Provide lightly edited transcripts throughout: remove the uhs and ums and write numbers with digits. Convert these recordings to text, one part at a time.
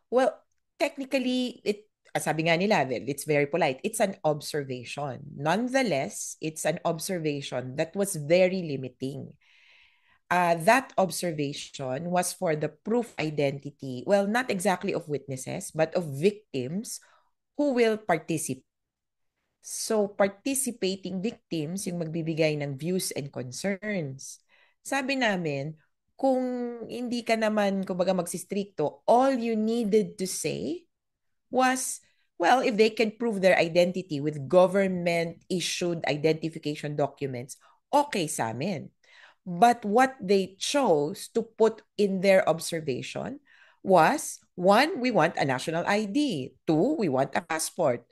Well, technically, sabi nga nila, it's very polite. It's an observation. Nonetheless, it's an observation that was very limiting. That observation was for the proof identity, well, not exactly of witnesses, but of victims who will participate. So, participating victims yung magbibigay ng views and concerns. Sabi namin, kung hindi ka naman, kumbaga, magsistrikto, all you needed to say was, well, if they can prove their identity with government-issued identification documents, okay sa amin. But what they chose to put in their observation was, one, we want a national ID. Two, we want a passport.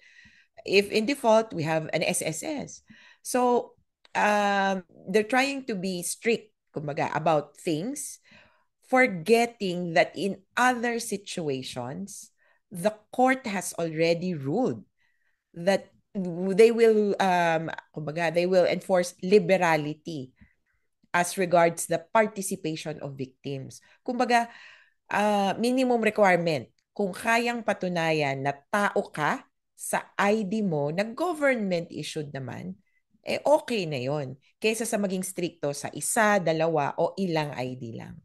If in default, we have an SSS. So, they're trying to be strict, kumbaga, about things, forgetting that in other situations, the court has already ruled that they will, kumbaga, they will enforce liberality as regards the participation of victims. Kumbaga, minimum requirement, kung kayang patunayan na tao ka sa ID mo na government issued naman, eh okay na yon. Kaysa sa maging stricto sa isa, dalawa o ilang ID lang.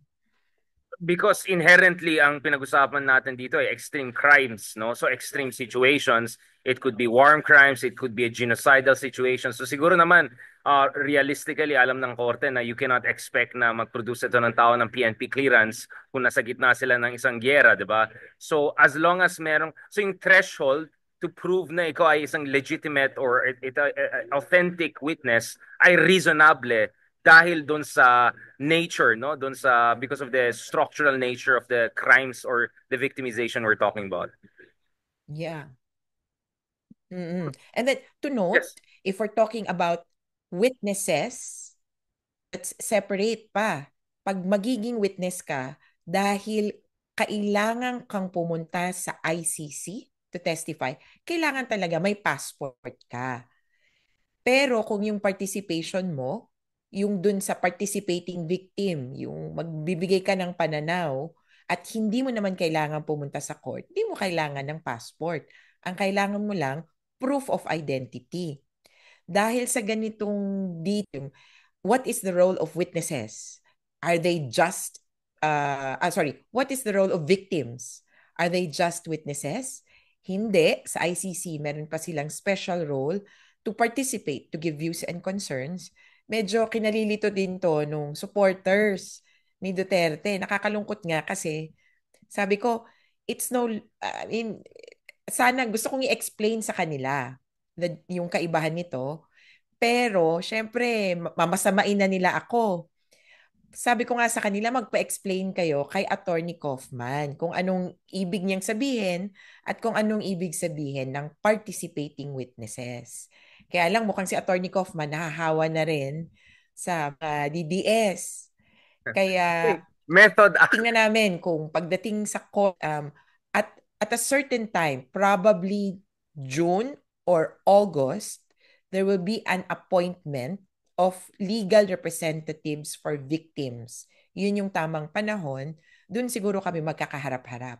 Because inherently ang pinag-usapan natin dito ay extreme crimes, no? So extreme situations, it could be war crimes, it could be a genocidal situation. So siguro naman realistically alam ng korte na you cannot expect na mag-produce ito ng tao ng PNP clearance kung nasa gitna sila ng isang giyera, 'di ba? So as long as merong so yung threshold to prove na ikaw ay isang legitimate or authentic witness ay reasonable dahil doon sa nature, no? Doon sa because of the structural nature of the crimes or the victimization we're talking about. Yeah. And then to note, Yes. if we're talking about witnesses, let's separate pa. Pag magiging witness ka, dahil kailangan kang pumunta sa ICC to testify, kailangan talaga may passport ka. Pero kung yung participation mo, yung dun sa participating victim, yung magbibigay ka ng pananaw at hindi mo naman kailangan pumunta sa court, hindi mo kailangan ng passport. Ang kailangan mo lang, proof of identity. Dahil sa ganitong dito, what is the role of witnesses? Are they just, what is the role of victims? Are they just witnesses? Hindi. Sa ICC, meron pa silang special role to participate, to give views and concerns. Medyo kinalilito din to nung supporters ni Duterte. Nakakalungkot nga kasi sabi ko, it's no, I mean, sana gusto kong i-explain sa kanila yung kaibahan nito. Pero, syempre, mamasamain na nila ako. Sabi ko nga sa kanila, magpa-explain kayo kay Attorney Kaufman kung anong ibig niyang sabihin at kung anong ibig sabihin ng participating witnesses. Kaya lang mukhang si Attorney Kaufman nahahawa na rin sa DDS. Kaya Okay. Method tingnan namin kung pagdating sa court, at a certain time, probably June or August, there will be an appointment of legal representatives for victims. Yun yung tamang panahon. Doon siguro kami magkakaharap-harap.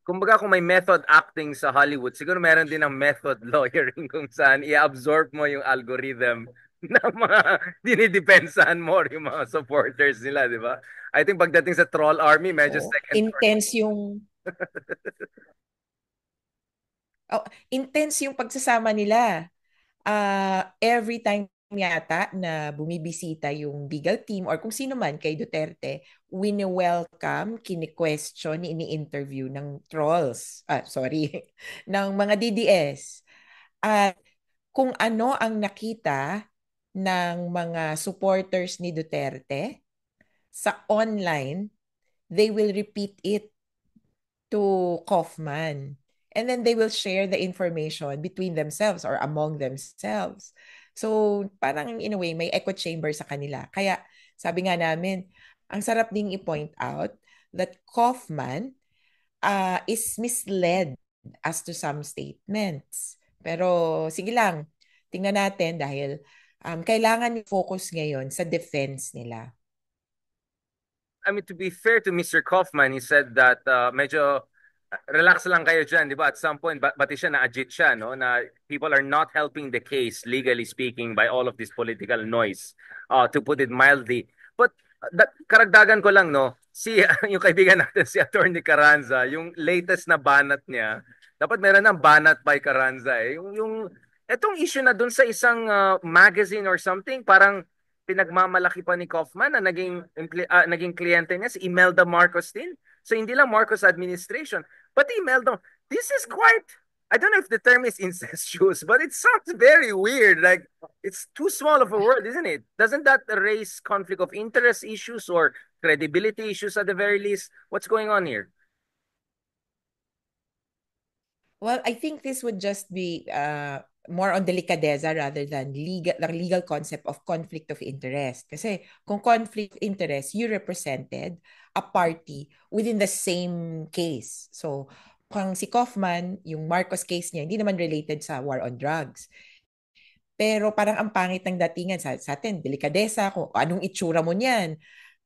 kumbaga kung may method acting sa Hollywood, siguro meron din ng method lawyering kung saan i-absorb mo yung algorithm na mga dinidepensahan mo or yung mga supporters nila, di ba? I think pagdating sa troll army, medyo Oo. second choice. Intense yung pagsasama nila. Every time yata na bumibisita yung legal team or kung sino man kay Duterte, wini-welcome, kini-question, ini-interview ng trolls. Sorry, ng mga DDS. At kung ano ang nakita ng mga supporters ni Duterte sa online, they will repeat it to Kaufman. And then they will share the information between themselves or among themselves. So, parang in a way, may echo chamber sa kanila. Kaya, sabi nga namin, ang sarap ding i-point out that Kaufman is misled as to some statements. Pero, sige lang, tingnan natin dahil kailangan i-focus ngayon sa defense nila. I mean, to be fair to Mr. Kaufman, he said that medyo relax lang kayo dyan, di ba? At some point, pati siya na-agit siya, no? Na people are not helping the case, legally speaking, by all of this political noise, to put it mildly. But karagdagan ko lang, no? Si, yung kaibigan natin, si Attorney Carranza, yung latest na banat niya, dapat meron ng banat by Carranza, eh. Etong issue na dun sa isang magazine or something, parang pinagmamalaki pa ni Kaufman na naging kliyente niya si Imelda Marcos din. So hindi lang Marcos administration, but Imelda, this is quite, I don't know if the term is incestuous, but it sounds very weird. Like it's too small of a word, isn't it? Doesn't that raise conflict of interest issues or credibility issues at the very least? What's going on here? Well, I think this would just be more on delicadeza rather than the legal concept of conflict of interest. Kasi kung conflict of interest, you represented a party within the same case. So, kung si Kaufman, yung Marcos case niya, hindi naman related sa war on drugs. Pero parang ang pangit ng datingan sa atin, delikadesa, kung anong itsura mo niyan,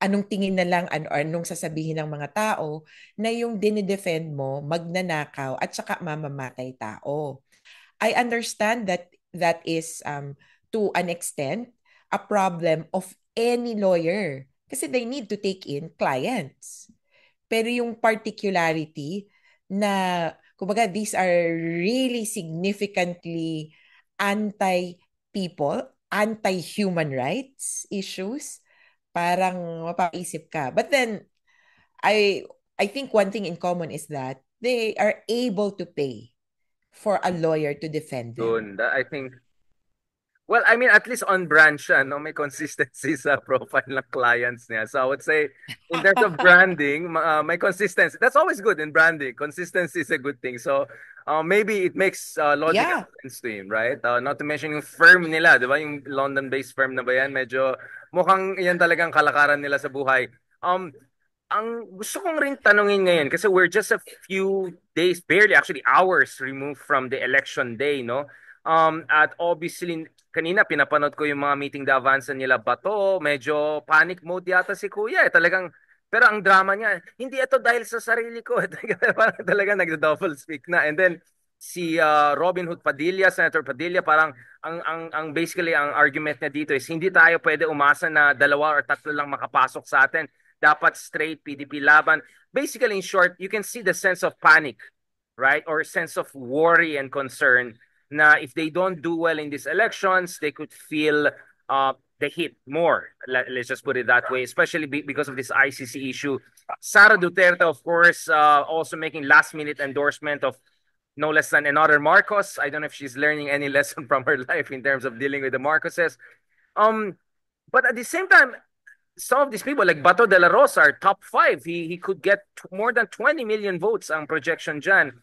anong tingin na lang, anong sasabihin ng mga tao, na yung dinidefend mo, magnanakaw at saka mamamatay tao. I understand that that is to an extent a problem of any lawyer kasi they need to take in clients. Pero yung particularity na, kumbaga, these are really significantly anti-people, anti-human rights issues, parang mapaisip ka. But then, I I think one thing in common is that they are able to pay for a lawyer to defend them. Yun, I think. Well, I mean, at least on brand siya, no? May consistency sa profile ng clients niya. So I would say, in terms of branding, may consistency. That's always good in branding. Consistency is a good thing. So maybe it makes logical Yeah. sense to him, right? Not to mention yung firm nila, di ba? Yung London-based firm na ba yan? Medyo mukhang yan talagang kalakaran nila sa buhay. Ang gusto kong rin tanungin ngayon, kasi we're just a few days, barely actually hours removed from the election day, no? At obviously, kanina pinapanood ko yung mga meeting d'avance nila Bato, medyo panic mode yata si Kuya. Talagang, pero ang drama niya, hindi ito dahil sa sarili ko. Parang talaga nagda-double speak na. And then, si Robin Hood Padilla, Senator Padilla, parang ang basically ang argument niya dito is hindi tayo pwede umasa na dalawa or tatlo lang makapasok sa atin. Dapat straight PDP laban. Basically, in short, you can see the sense of panic, right? Or sense of worry and concern na if they don't do well in these elections, they could feel the heat more. Let's just put it that way, especially because of this ICC issue. Sara Duterte, of course, also making last-minute endorsement of no less than another Marcos. I don't know if she's learning any lesson from her life in terms of dealing with the Marcoses. Um, but at the same time, some of these people like Bato de la Rosa are top five. He could get more than 20 million votes ang projection dyan.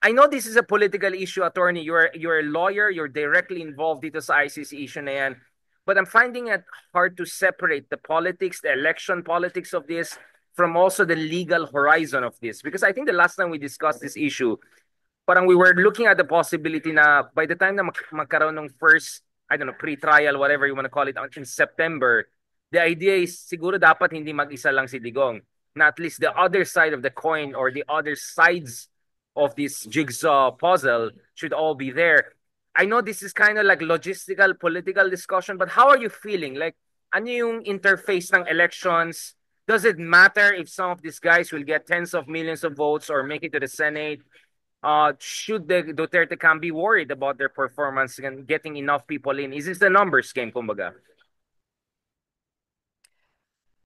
I know this is a political issue, attorney. You're a lawyer. You're directly involved dito sa ICC issue na yan. But I'm finding it hard to separate the politics, the election politics of this from also the legal horizon of this. Because I think the last time we discussed this issue, parang we were looking at the possibility na by the time na magkaroon ng first, I don't know, pre-trial, whatever you want to call it, in September, the idea is siguro dapat hindi mag-isa lang si Digong. Na at least the other side of the coin or the other sides of this jigsaw puzzle should all be there. I know this is kind of like logistical, political discussion, but how are you feeling? Like, ano yung interface ng elections? Does it matter if some of these guys will get tens of millions of votes or make it to the Senate? Should the Duterte camp be worried about their performance and getting enough people in? Is this the numbers game, kumbaga?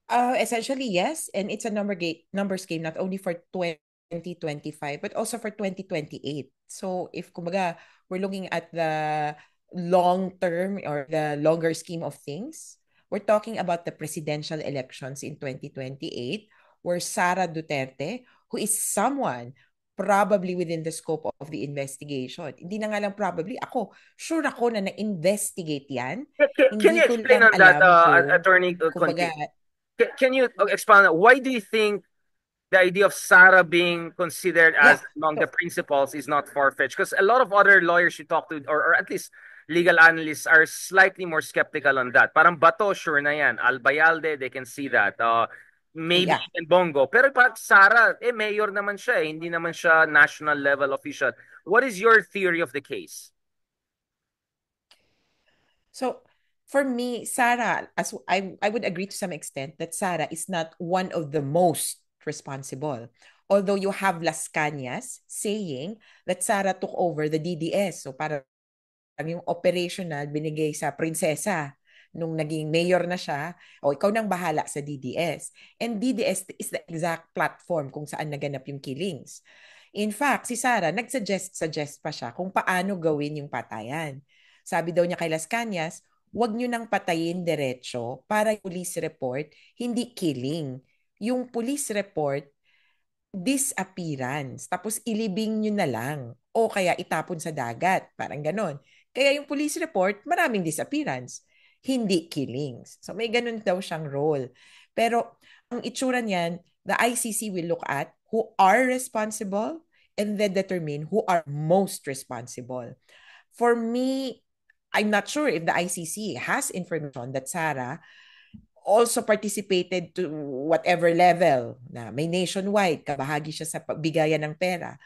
Essentially, yes. And it's a numbers game, not only for 2025, but also for 2028. So if, kumbaga, we're looking at the long term or the longer scheme of things, we're talking about the presidential elections in 2028, where Sara Duterte, who is someone probably within the scope of the investigation. Hindi na nga lang probably, sure ako na na-investigate yan. Can Hindi you ko explain lang on that, alam kung, Attorney kumbaga, Conti? Can you expound? Why do you think the idea of Sarah being considered yeah. as among the So, principals is not far-fetched? Because a lot of other lawyers you talk to, or at least legal analysts, are slightly more skeptical on that. Parang Bato, sure na yan. Albayalde, they can see that. maybe Yeah. even Bongo. Pero pa Sara, mayor naman siya eh. Hindi naman siya national level official. What is your theory of the case? So for me, Sarah, as I would agree to some extent that Sarah is not one of the most responsible. Although you have Las Cañas saying that Sarah took over the DDS. So para yung operational binigay sa prinsesa nung naging mayor na siya, o ikaw nang bahala sa DDS. And DDS is the exact platform kung saan naganap yung killings. In fact, si Sarah, nagsuggest pa siya kung paano gawin yung patayan. Sabi daw niya kay Las Cañas, wag nyo nang patayin diretso para yung police report, hindi killing. Yung police report, disappearance. Tapos ilibing nyo na lang. O kaya itapon sa dagat. Parang ganon. Kaya yung police report, maraming disappearance. Hindi killings. So may ganun daw siyang role. Pero ang itsura niyan, the ICC will look at who are responsible and then determine who are most responsible. For me, I'm not sure if the ICC has information that Sarah also participated to whatever level na may nationwide, kabahagi siya sa pagbigayan ng pera.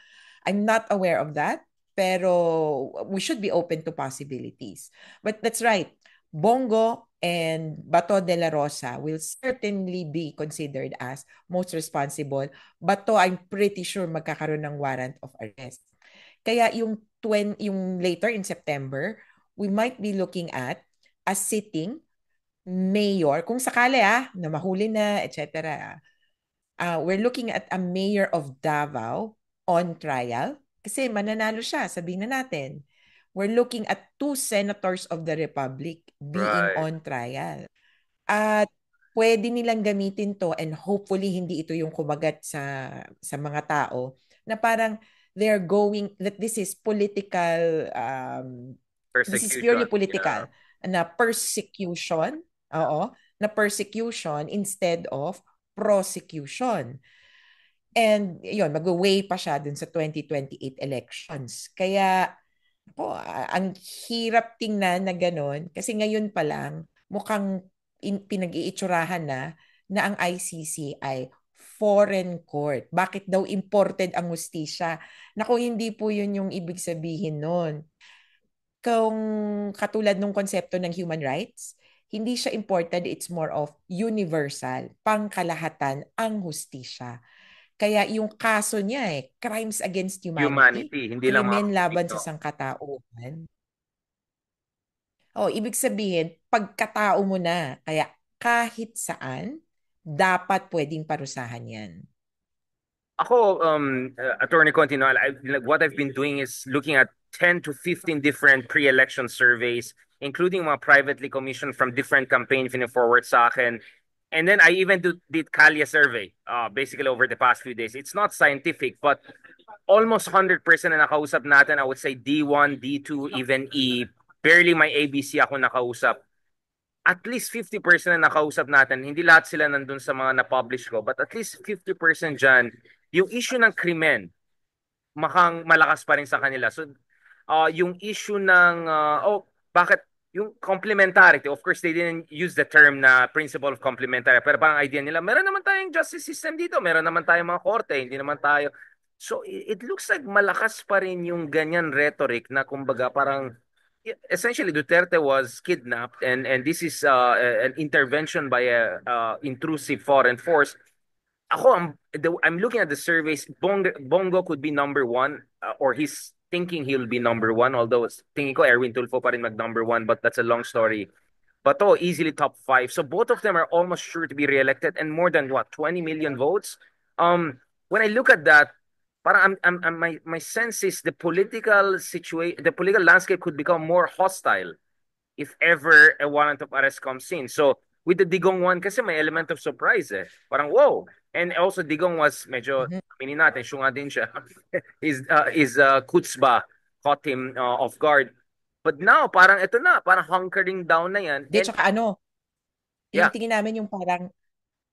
I'm not aware of that, pero we should be open to possibilities. But that's right. Bongo and Bato de la Rosa will certainly be considered as most responsible. Bato, I'm pretty sure magkakaroon ng warrant of arrest. Kaya yung later in September, we might be looking at a sitting mayor, kung sakali na mahuli na, etc. We're looking at a mayor of Davao on trial kasi mananalo siya, sabihin na natin. We're looking at two senators of the Republic being Right. on trial. At pwede nilang gamitin to and hopefully hindi ito yung kumagat sa mga tao na parang they're going that this is purely Persecution. Yeah. political na persecution, oo, na persecution instead of prosecution. And yun, mag-weigh pa siya dun sa 2028 elections. Kaya ang hirap tingnan na ganun kasi ngayon pa lang mukhang pinag-iitsurahan na ang ICC ay foreign court. Bakit daw imported ang hustisya? Naku, hindi po yun yung ibig sabihin nun. Kung katulad nung konsepto ng human rights, hindi siya imported, it's more of universal, pangkalahatan ang hustisya. Kaya yung kaso niya crimes against humanity, Humanity, hindi lang mga krimen laban Pilipino. sa sangkatauhan. Oh, ibig sabihin, pagkatao mo na, kaya kahit saan, dapat pwedeng parusahan yan. Ako, Attorney Contino, what I've been doing is looking at 10 to 15 different pre-election surveys, including mga privately commissioned from different campaign forward sa akin. And then I even did Kalya survey, basically over the past few days. It's not scientific, but almost 100% na nakausap natin, I would say D1, D2, even E. Barely my ABC ako nakausap. At least 50% na nakausap natin, hindi lahat sila nandun sa mga na-publish ko, but at least 50% dyan, yung issue ng krimen, makang malakas pa rin sa kanila. So, yung issue ng, bakit yung complementarity, of course, they didn't use the term na principle of complementarity, pero parang idea nila, meron naman tayong justice system dito, meron naman tayong mga korte, hindi naman tayo. So, it looks like malakas pa rin yung ganyan rhetoric na kumbaga parang essentially Duterte was kidnapped and this is an intervention by a intrusive foreign force. I'm looking at the surveys. Bongo could be number one, or he's thinking he'll be number one. Although thinking ko Erwin Tulfo pa rin mag number one, but that's a long story. Bato easily top five. So both of them are almost sure to be reelected, and more than what 20 million votes. When I look at that, parang my sense is the political landscape could become more hostile if ever a warrant of arrest comes in. So with the Digong one kasi may element of surprise eh. Parang wow. And also Digong was medyo Mhm. aminin natin, syunga din siya. His Kutzba caught him off guard. But now parang ito na, parang hunkering down na yan. De, And tsaka yeah, yung tingin namin yung parang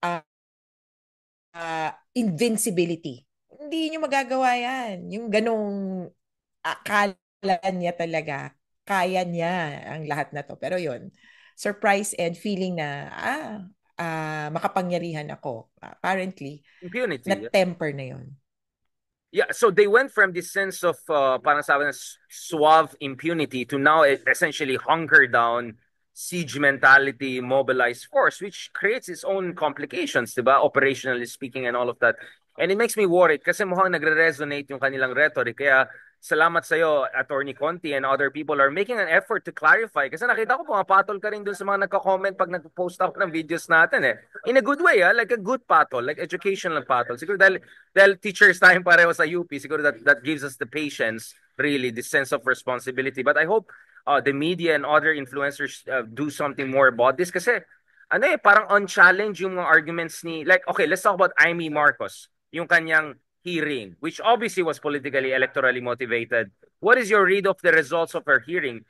ah, invincibility. Hindi nyo magagawa yan. Yung ganong akala niya talaga, kaya niya ang lahat na to. Pero yun, surprise and feeling na, makapangyarihan ako. Apparently, Impunity. na-temper na yun. Yeah, so they went from this sense of parang sabi na suave impunity to now essentially hunker down, siege mentality, mobilized force, which creates its own complications, diba? Operationally speaking and all of that. And it makes me worried kasi mukhang nagre-resonate yung kanilang rhetoric. Kaya salamat sa'yo, Attorney Conti and other people are making an effort to clarify. Kasi nakita ko pumapatol ka rin dun sa mga nagka-comment pag nag-post ako ng videos natin eh. In a good way, like a good patol, like educational patol. Siguro dahil teachers tayong pareho sa UP, siguro that gives us the patience, really, the sense of responsibility. But I hope the media and other influencers do something more about this kasi ano parang on-challenge yung mga arguments ni, like, okay, let's talk about Amy Marcos, yung kanyang hearing, which obviously was politically, electorally motivated. What is your read of the results of her hearing?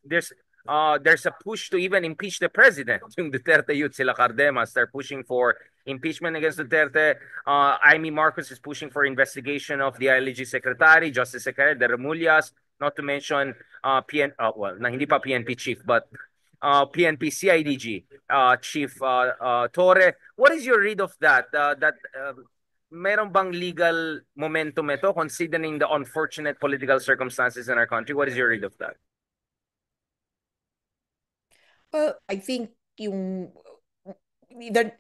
There's a push to even impeach the president. Yung Duterte youth, sila Cardenas, they're pushing for impeachment against Duterte. Amy Marcos is pushing for investigation of the ILG Secretary, Justice Secretary, the Remullas, not to mention hindi pa PNP chief, but PNP CIDG Chief Torre. What is your read of that? Meron bang legal momentum ito considering the unfortunate political circumstances in our country? What is your read of that? Well, I think yung the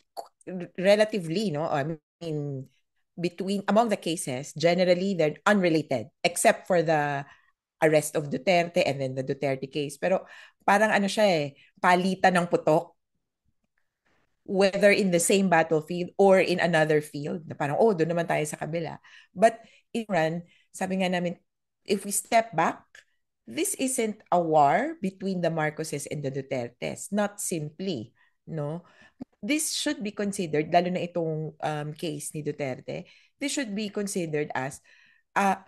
relatively, no? I mean, among the cases, generally they're unrelated except for the arrest of Duterte and then the Duterte case. Pero parang ano siya palitan ng putok, whether in the same battlefield or in another field. Na parang, oh, doon naman tayo sa kabila. But in run, sabi nga namin, if we step back, this isn't a war between the Marcoses and the Dutertes. Not simply, no? This should be considered, lalo na itong case ni Duterte, this should be considered as a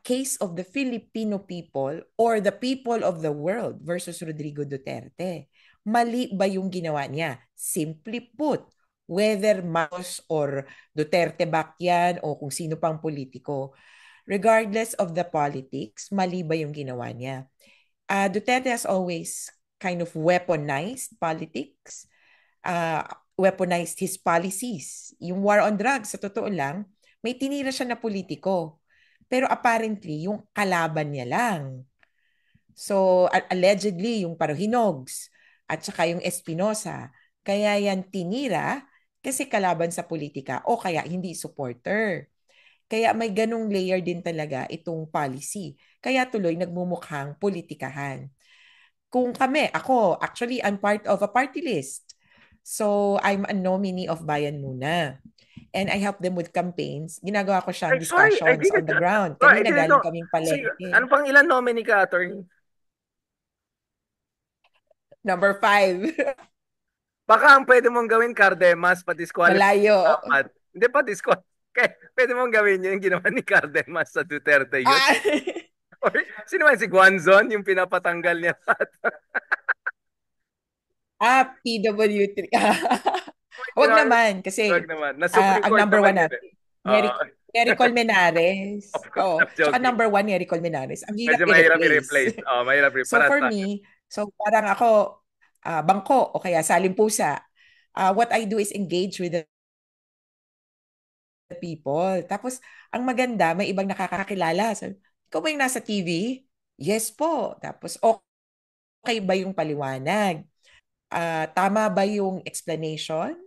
case of the Filipino people or the people of the world versus Rodrigo Duterte. Mali ba yung ginawa niya? Simply put, whether Marcos or Duterte back yan o kung sino pang politiko, regardless of the politics, mali ba yung ginawa niya? Duterte has always kind of weaponized politics, weaponized his policies. Yung war on drugs, sa totoo lang, may tinira siya na politiko. Pero apparently, yung kalaban niya lang. So, allegedly, yung Parohinogs at saka yung Espinosa, kaya yan tinira kasi kalaban sa politika o kaya hindi supporter. Kaya may ganong layer din talaga itong policy. Kaya tuloy nagmumukhang politikahan. Kung ako, actually, I'm part of a party list. So, I'm a nominee of Bayan Muna. And I help them with campaigns. Ginagawa ko siyang Sorry, I discussions on didn't. the ground. I Kanina didn't galing know. kaming So, palengke. ano pang ilan nominee ka, attorney? Number 5. Baka ang pwede mong gawin, Cardemas, pa-disqualify. Malayo. Hindi pa-disqualify. Pwede mong gawin yun yung ginawa ni Cardemas sa Duterte yun. Ah! Or, sino man si Guanzon, yung pinapatanggal niya. PWT. Wag naman kasi Wag naman. Na Supreme ang Court number naman 1 yun. natin, Nery Colmenares. Of course, Oh, tsaka joking. number 1, Nery Colmenares. Ang hirap Medyo mahirap i-replace. i-replace. Mahirap i-replace. So for me, parang ako, bangko o kaya salimpusa. What I do is engage with the people. Tapos, ang maganda, may ibang nakakakilala. So, ikaw ba yung nasa TV? Yes po. Tapos, okay ba yung paliwanag? Tama ba yung explanation?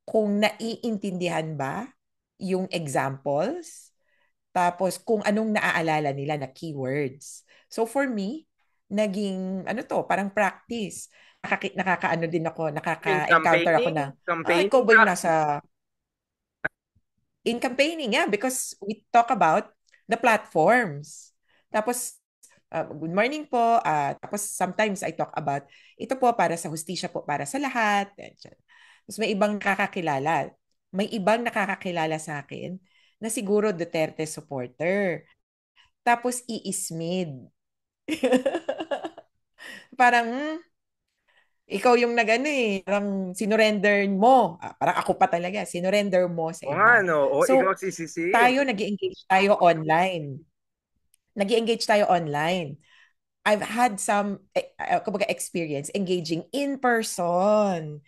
Kung naiintindihan ba yung examples? Tapos, kung anong naaalala nila na keywords. So, for me, naging, parang practice. Nakakaano din ako, nakaka-encounter ako na, campaigning ikaw ba yung practice. nasa in campaigning, yeah, because we talk about the platforms. Tapos, good morning po. Tapos sometimes I talk about, ito po para sa hustisya po, para sa lahat. Tapos may ibang nakakakilala. May ibang nakakakilala sa akin na siguro Duterte supporter. Tapos iismid. Parang, ikaw yung parang sinurrender mo. Parang ako pa talaga, sinurrender mo sa O nga, iba. no? O, ikaw So, sisisiin. tayo nag engage tayo online. Nag engage tayo online. I've had some kumbaga experience engaging in person.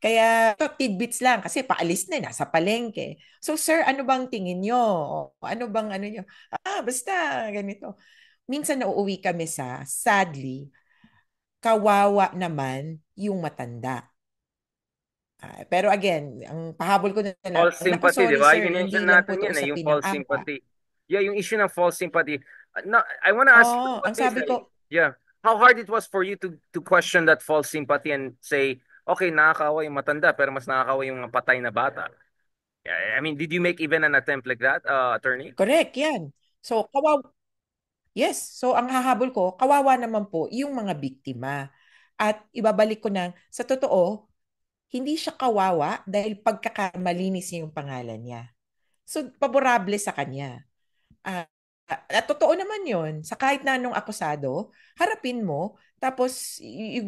Kaya ito, tidbits lang kasi paalis na, nasa palengke. So, sir, ano bang tingin nyo? Ano bang ano nyo? Basta ganito. Minsan nauuwi kami sa, sadly, kawawa naman yung matanda. Pero again, ang pahabol ko na lang, False naku, sympathy, di sorry ba? sir, I-mention hindi lang po natin ito yan eh, yung usapin ng false angka. sympathy. Yeah, yung issue ng false sympathy. No, I want to ask you Oo, about ang this. sabi ko, Yeah, how hard it was for you to question that false sympathy and say, okay, nakakawa yung matanda, pero mas nakakawa yung mga patay na bata. Yeah, I mean, did you make even an attempt like that, attorney? correct yan. So, yes, so ang hahabol ko, kawawa naman po yung mga biktima. At ibabalik ko na, sa totoo, hindi siya kawawa dahil pagkakamalinis niya yung pangalan niya. So, paborable sa kanya. Ah, at totoo naman yon sa kahit na anong akusado, harapin mo, tapos you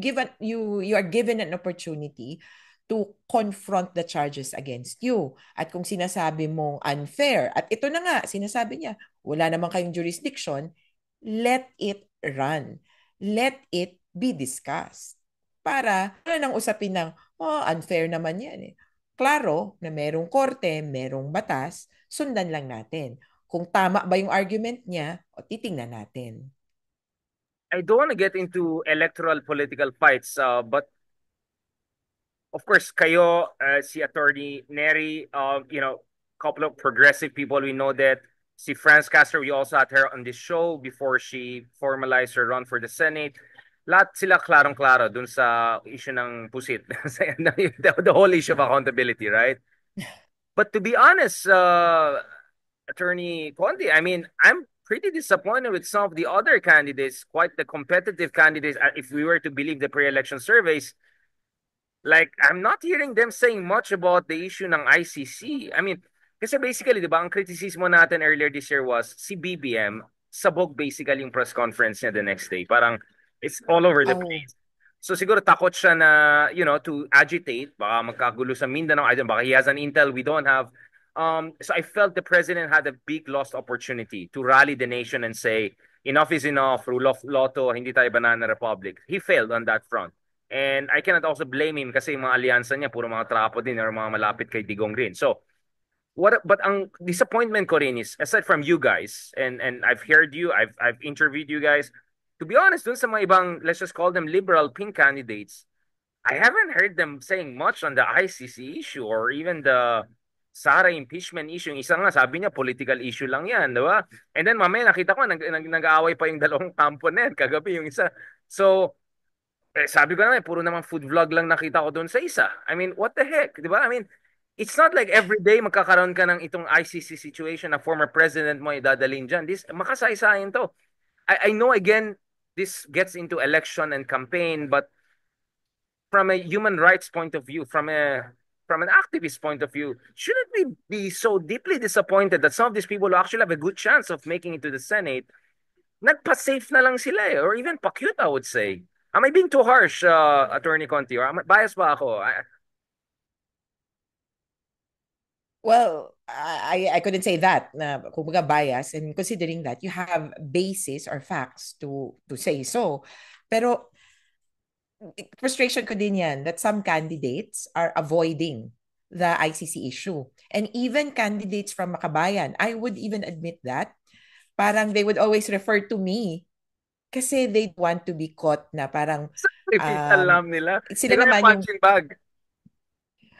are given an opportunity to confront the charges against you. At kung sinasabi mong unfair, at ito na nga, sinasabi niya, wala naman kayong jurisdiction, let it run. Let it be discussed. Para, ano nang usapin ng, unfair naman yan eh. Klaro na merong korte, merong batas, sundan lang natin. Kung tama ba yung argument niya, o titingnan natin. I don't want to get into electoral political fights, but of course, kayo, si Attorney Neri, couple of progressive people, we know that. Si Franz Castro, we also had her on this show before she formalized her run for the Senate. Lahat sila klarong-klaro dun sa issue ng pusit. The whole issue of accountability, right? But to be honest, Attorney Conti, I mean, I'm pretty disappointed with some of the other candidates, quite the competitive candidates, if we were to believe the pre-election surveys. Like, I'm not hearing them saying much about the issue ng ICC. I mean, kasi basically, di ba, ang kritisismo natin earlier this year was si BBM, sabog basically yung press conference niya the next day. Parang, it's all over the Oh, place. So siguro takot siya na, to agitate. Baka magkagulo sa Mindanao. I don't, baka he has an intel we don't have. So I felt the president had a big lost opportunity to rally the nation and say, enough is enough, rule of law to, hindi tayo banana republic. He failed on that front. And I cannot also blame him kasi yung mga alyansa niya puro mga trapo din or mga malapit kay Digong rin. So, but ang disappointment ko rin is aside from you guys and I've heard you, I've interviewed you guys. To be honest, dun sa mga ibang, let's just call them liberal pink candidates, I haven't heard them saying much on the ICC issue or even the Sara impeachment issue. Yung isa nga, sabi niya, political issue lang yan, di ba? And then mamaya nakita ko, nag-aaway pa yung dalawang kampo na yan, kagabi yung isa. So, sabi ko naman, puro naman food vlog lang nakita ko doon sa isa. I mean, what the heck, di ba? I mean, it's not like every day magkakaroon ka ng itong ICC situation na former president mo idadalhin dyan. Makasaysayan to. I know, again, this gets into election and campaign, but from a human rights point of view, from an activist point of view, shouldn't we be so deeply disappointed that some of these people who actually have a good chance of making it to the Senate nagpa-safe na lang sila eh, or even pa-cute, I would say. Am I being too harsh, Attorney Conti, or bias ba ako? well, I couldn't say that na kumbaga bias, and considering that you have basis or facts to say so. Pero frustration ko din yan that some candidates are avoiding the ICC issue. And even candidates from Makabayan, I would even admit that. Parang they would always refer to me kasi they want to be caught na parang Sacrificial um, lang nila. sila Ikaw yung naman yung, punching bag.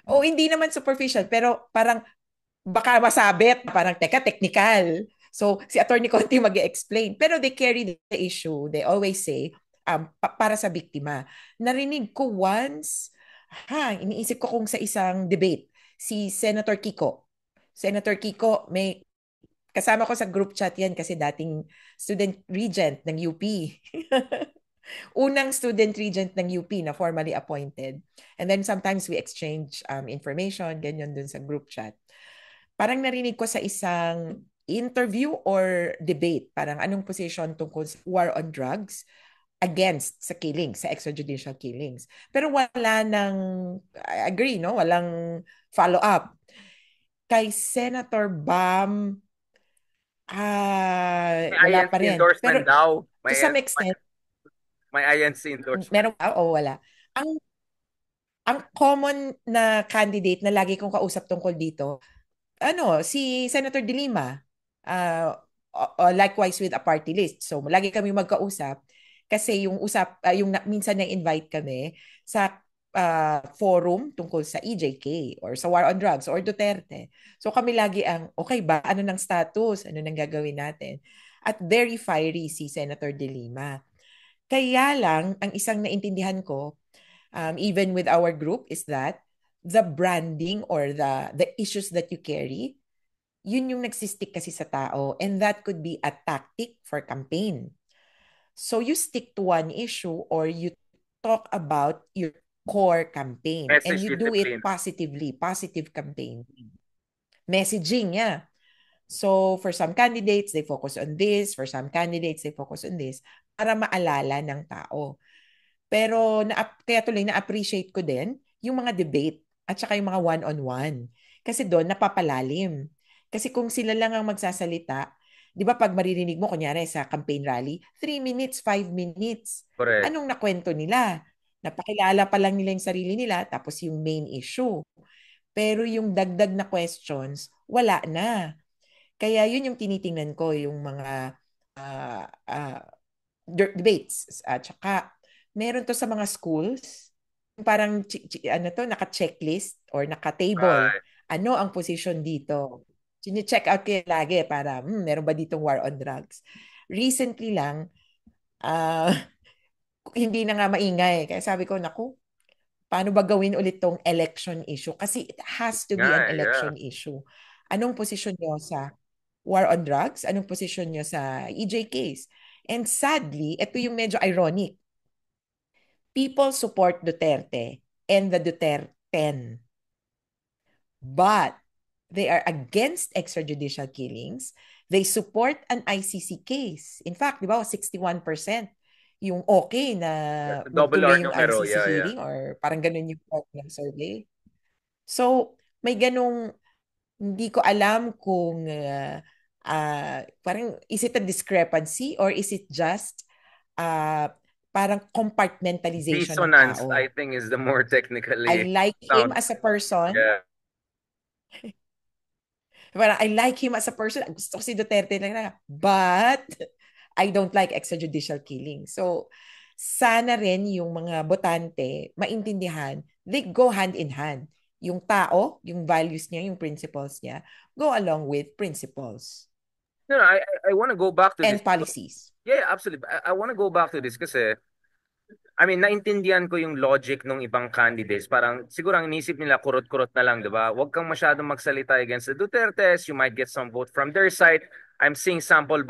hindi naman superficial, pero parang baka masabit, parang teka, technical. So, si Attorney Conti mag-explain. Pero they carry the issue. They always say, para sa biktima. Narinig ko once, iniisip ko kung sa isang debate, si Senator Kiko. Senator Kiko, may kasama ko sa group chat yan kasi dating student regent ng UP. Unang student regent ng UP na formally appointed. And then sometimes we exchange information, ganyan dun sa group chat. Parang narinig ko sa isang interview or debate, parang anong position tungkol sa war on drugs against sa killings, sa extrajudicial killings. Pero wala nang, I agree, no? Walang follow-up. Kay Senator Bam, May wala pa INC rin. Pero endorsement daw. to some extent, May INC endorsement. Meron ba o wala? Ang ang common na candidate na lagi kong kausap tungkol dito, si Senator De Lima. Likewise with a party list. So, lagi kami magkausap kasi minsan na-invite kami sa forum tungkol sa EJK or sa War on Drugs or Duterte. So, kami lagi okay ba? Ano ng status? Ano nang gagawin natin? At very fiery si Senator De Lima. Kaya lang, ang isang naintindihan ko, even with our group, is that the branding or the issues that you carry, yun yung nagsistick kasi sa tao, and that could be a tactic for campaign. So you stick to one issue or you talk about your core campaign and Message you do it discipline. positively, positive campaign. Messaging, yeah. So for some candidates, they focus on this. For some candidates, they focus on this para maalala ng tao. Pero kaya tuloy na-appreciate ko din yung mga debate at saka yung mga one-on-one. Kasi doon napapalalim. Kasi kung sila lang ang magsasalita, di ba pag maririnig mo, kunyari sa campaign rally, 3 minutes, 5 minutes, Correct. anong nakwento nila? Napakilala pa lang nila yung sarili nila, tapos yung main issue. Pero yung dagdag na questions, wala na. Kaya yun yung tinitingnan ko, yung mga uh, uh, debates. At saka, meron to sa mga schools, parang naka-checklist or naka-table. Right. Ano ang position dito? Sini-check out kayo lagi para, meron ba ditong war on drugs? Recently lang, ah, hindi na nga maingay. Kaya sabi ko, naku, paano ba gawin ulit tong election issue? Kasi it has to be an Yeah. election issue. Anong posisyon nyo sa war on drugs? Anong posisyon nyo sa EJ case? And sadly, ito yung medyo ironic. People support Duterte and the Duterten, but they are against extrajudicial killings. They support an ICC case. In fact, di ba, 61% yung okay na Double R magtuloy yung numero. ICC Yeah. hearing or parang ganun yung survey. So, may ganung, hindi ko alam kung parang is it a discrepancy or is it just uh, parang compartmentalization ng Dissonance, I tao. think, is the more I technically like him sound. as a person. Yeah. Parang I like him as a person. Gusto ko si Duterte lang. But I don't like extrajudicial killing. So, sana rin yung mga botante maintindihan, they go hand in hand. Yung tao, yung values niya, yung principles niya, go along with principles No, no, I want to go back to this. and policies. Yeah, absolutely. I want to go back to this kasi I mean, naintindihan ko yung logic ng ibang candidates. Parang siguro ang inisip nila kurot-kurot na lang, 'di ba? Huwag kang masyadong magsalita against the Dutertes. You might get some vote from their side. I'm seeing sample